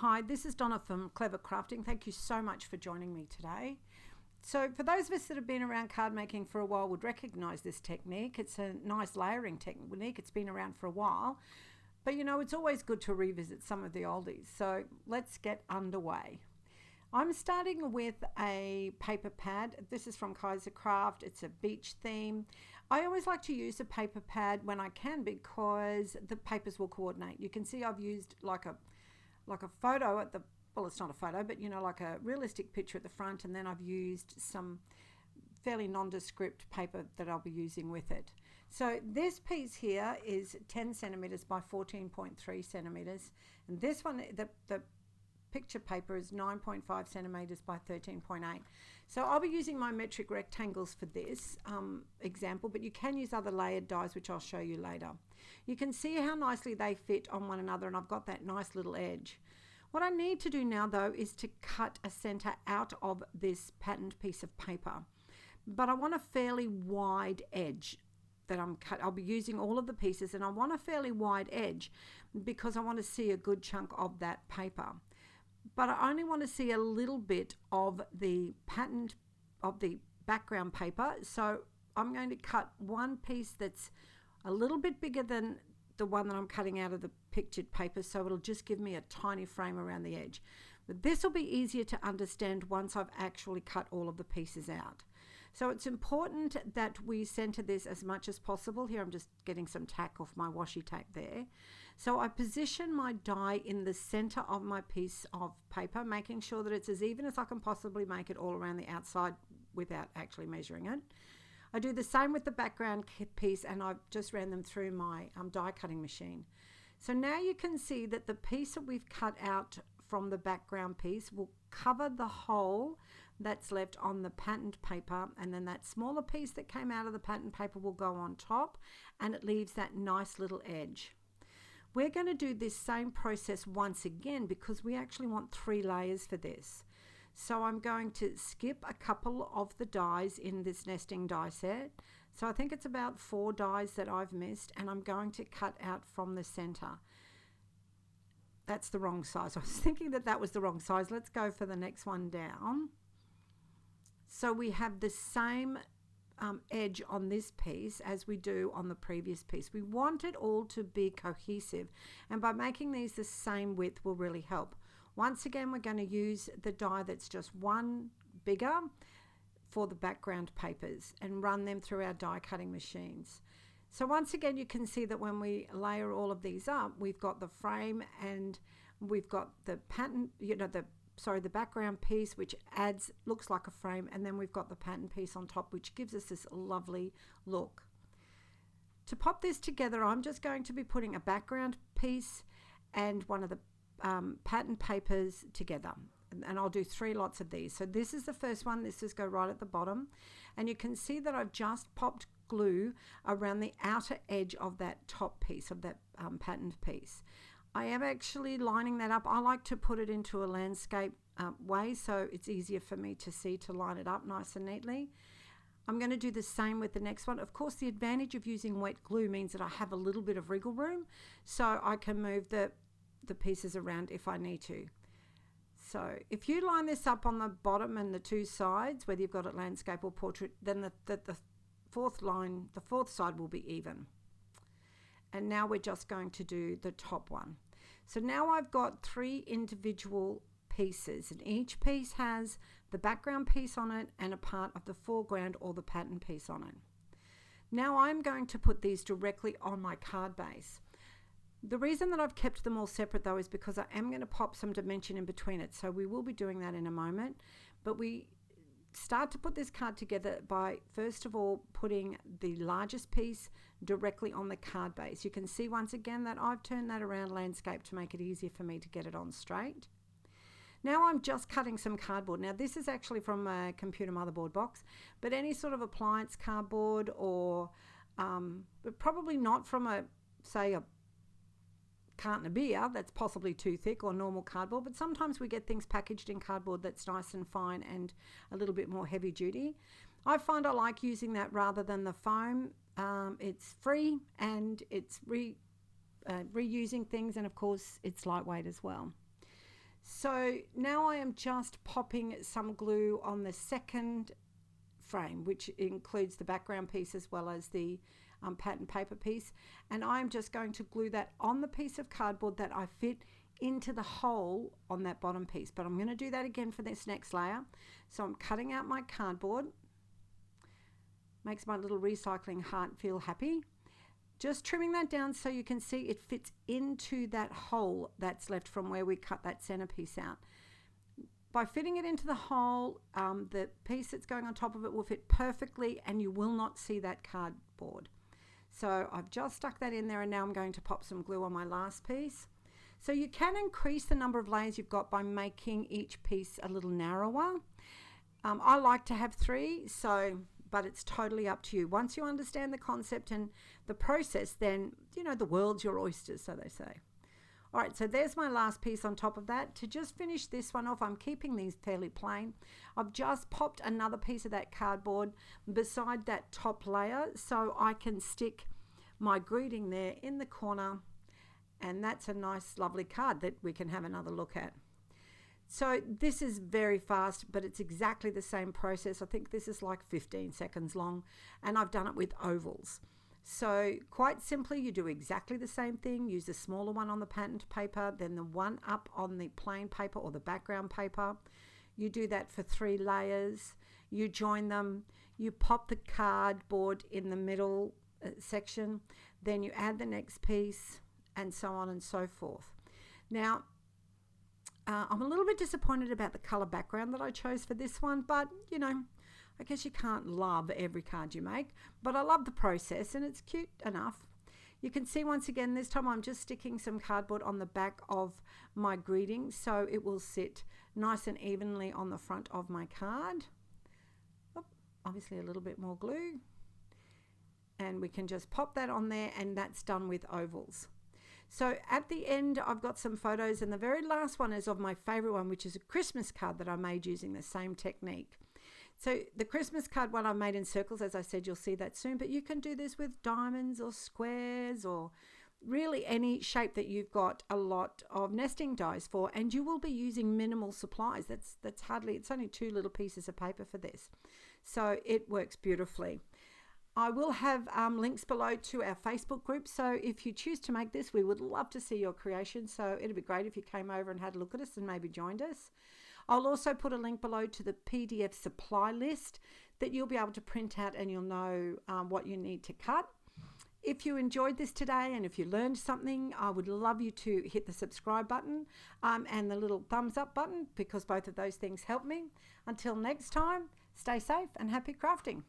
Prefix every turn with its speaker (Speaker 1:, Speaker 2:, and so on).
Speaker 1: Hi, this is Donna from Clever Crafting. Thank you so much for joining me today. So for those of us that have been around card making for a while would recognize this technique. It's a nice layering technique. It's been around for a while, but you know, it's always good to revisit some of the oldies. So let's get underway. I'm starting with a paper pad. This is from Kaiser Craft. It's a beach theme. I always like to use a paper pad when I can because the papers will coordinate. You can see I've used like a photo at the, well, it's not a photo, but you know, like a realistic picture at the front, and then I've used some fairly nondescript paper that I'll be using with it. So this piece here is 10 centimeters by 14.3 centimeters, and this one, the picture paper is 9.5 centimeters by 13.8. So I'll be using my metric rectangles for this example, but you can use other layered dies, which I'll show you later. You can see how nicely they fit on one another, and I've got that nice little edge. What I need to do now though is to cut a center out of this patterned piece of paper, but I want a fairly wide edge that I'll be using all of the pieces, and I want a fairly wide edge because I want to see a good chunk of that paper. But I only want to see a little bit of the background paper. So I'm going to cut one piece that's a little bit bigger than the one that I'm cutting out of the pictured paper, so it'll just give me a tiny frame around the edge. But this will be easier to understand once I've actually cut all of the pieces out. So it's important that we center this as much as possible. Here I'm just getting some tack off my washi tack there. So I position my die in the center of my piece of paper, making sure that it's as even as I can possibly make it all around the outside without actually measuring it. I do the same with the background piece, and I've just ran them through my die cutting machine. So now you can see that the piece that we've cut out from the background piece will cover the hole that's left on the patterned paper, and then that smaller piece that came out of the patterned paper will go on top, and it leaves that nice little edge. We're going to do this same process once again because we actually want 3 layers for this. So I'm going to skip a couple of the dies in this nesting die set. So I think it's about 4 dies that I've missed, and I'm going to cut out from the center. That's the wrong size. I was thinking that that was the wrong size. Let's go for the next one down. So we have the same edge on this piece as we do on the previous piece. We want it all to be cohesive, and by making these the same width will really help. Once again, we're going to use the die that's just one bigger for the background papers and run them through our die cutting machines. So once again, you can see that when we layer all of these up, we've got the frame and we've got the pattern, the background piece, which looks like a frame, and then we've got the pattern piece on top, which gives us this lovely look. To pop this together, I'm just going to be putting a background piece and one of the pattern papers together, and I'll do 3 lots of these. So this is the first one. This is go right at the bottom, and you can see that I've just popped glue around the outer edge of that top piece of that patterned piece. I am actually lining that up. I like to put it into a landscape way, so it's easier for me to see to line it up nice and neatly. I'm going to do the same with the next one. Of course, the advantage of using wet glue means that I have a little bit of wriggle room, so I can move the pieces around if I need to. So if you line this up on the bottom and the 2 sides, whether you've got it landscape or portrait, then the fourth side will be even. And now we're just going to do the top one. So now I've got 3 individual pieces, and each piece has the background piece on it and a part of the foreground or the pattern piece on it. Now I'm going to put these directly on my card base. The reason that I've kept them all separate though is because I am going to pop some dimension in between it. So we will be doing that in a moment, but we start to put this card together by first of all putting the largest piece directly on the card base. You can see once again that I've turned that around landscape to make it easier for me to get it on straight. Now I'm just cutting some cardboard. Now this is actually from a computer motherboard box, but any sort of appliance cardboard, or but probably not from a carton of beer that's possibly too thick, or normal cardboard, but sometimes we get things packaged in cardboard that's nice and fine and a little bit more heavy duty. I find I like using that rather than the foam. It's free and it's reusing things, and of course it's lightweight as well. So now I am just popping some glue on the second frame, which includes the background piece as well as the pattern paper piece, and I'm just going to glue that on the piece of cardboard that I fit into the hole on that bottom piece. But I'm going to do that again for this next layer. So I'm cutting out my cardboard, makes my little recycling heart feel happy. Just trimming that down so you can see it fits into that hole that's left from where we cut that centerpiece out. By fitting it into the hole, the piece that's going on top of it will fit perfectly and you will not see that cardboard. So I've just stuck that in there, and now I'm going to pop some glue on my last piece. So you can increase the number of layers you've got by making each piece a little narrower. I like to have 3, but it's totally up to you. Once you understand the concept and the process, then, you know, the world's your oyster, so they say. All right, so there's my last piece on top of that. To just finish this one off, I'm keeping these fairly plain. I've just popped another piece of that cardboard beside that top layer so I can stick my greeting there in the corner, and that's a nice, lovely card that we can have another look at. So this is very fast, but it's exactly the same process. I think this is like 15 seconds long, and I've done it with ovals. So quite simply, you do exactly the same thing. Use the smaller one on the patterned paper, then the one up on the plain paper or the background paper. You do that for 3 layers. You join them. You pop the cardboard in the middle section. Then you add the next piece, and so on and so forth. Now, I'm a little bit disappointed about the color background that I chose for this one, but you know, I guess you can't love every card you make, but I love the process and it's cute enough. You can see once again, this time I'm just sticking some cardboard on the back of my greeting so it will sit nice and evenly on the front of my card. Obviously a little bit more glue, and we can just pop that on there, and that's done with ovals. So at the end, I've got some photos, and the very last one is of my favorite one, which is a Christmas card that I made using the same technique. So the Christmas card one I made in circles, as I said, you'll see that soon, but you can do this with diamonds or squares or really any shape that you've got a lot of nesting dies for, and you will be using minimal supplies. That's hardly, it's only 2 little pieces of paper for this. So it works beautifully. I will have links below to our Facebook group, so if you choose to make this, we would love to see your creation. So it'd be great if you came over and had a look at us and maybe joined us. I'll also put a link below to the PDF supply list that you'll be able to print out, and you'll know what you need to cut. If you enjoyed this today and if you learned something, I would love you to hit the subscribe button and the little thumbs up button, because both of those things help me. Until next time, stay safe and happy crafting.